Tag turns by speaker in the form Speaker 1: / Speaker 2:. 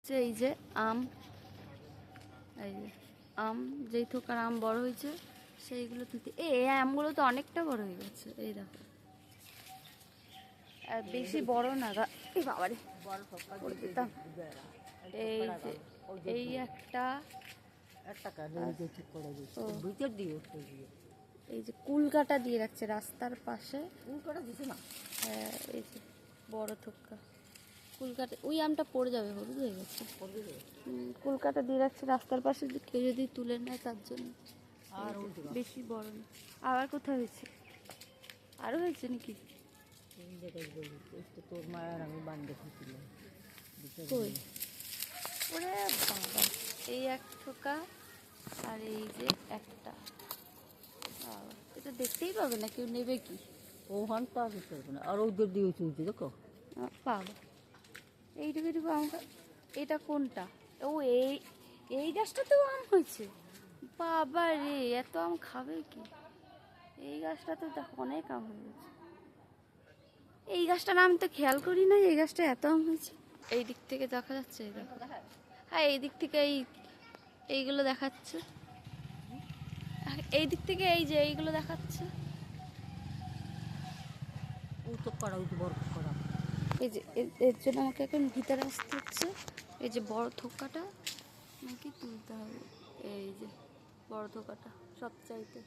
Speaker 1: এই যে আম, এই যে আম, যেই থোকার আম বড় হয়েছে সেইগুলো তুলতে। এই আমগুলো তো অনেকটা বড় হয়ে গেছে, এই দেখো। আর বেশি বড় না, এই বাবারে পড়ে যেতাম। এই যে এই একটা, এই যে কুলকাটা দিয়ে রাখছে রাস্তার পাশে। হ্যাঁ, এই যে বড় থোকা কুলকাটা, ওই আমটা পড়ে যাবে, হলুদ হয়ে গেছে। কুলকাটা দিয়ে রাখছে রাস্তার পাশে, কেউ যদি তুলে নেয় তার জন্য। আর বেশি বড় না। আবার কোথাও হয়েছে? আরো হয়েছে নাকি?
Speaker 2: তোর মায়ের আমি বান্ধে খুঁজছিলাম।
Speaker 1: কই? ওরে বাবা, এই এক থোকা আর এই যে একটা। বাবা, এটা দেখতেই পাবে না, কেউ নেবে কি?
Speaker 2: ওখান তো আর কিছু হবে না, আর ওদের দিয়ে চলছে দেখো।
Speaker 1: বাবা, এইটুকু আম। এটা কোনটা? ও, এই এই গাছটাতেও আম হয়েছে। বাবা রে, এত আম খাবে কি? এই গাছটাতে দেখো অনেক আম হয়ে গেছে। এই গাছটার নাম তো খেয়াল করি না, এই গাছটা এত আম হয়েছে। এই দিক থেকে দেখা যাচ্ছে, এই দেখো। হ্যাঁ, এই দিক থেকে এইগুলো দেখাচ্ছে। এই দিক থেকে এই যে এইগুলো দেখাচ্ছে। এই যে এর জন্য আমাকে এখন ভিতরে আসতে হচ্ছে। এই যে বড় থোকাটা নাকি তুলতে হবে। এই যে বড় থোকাটা সব চাইতে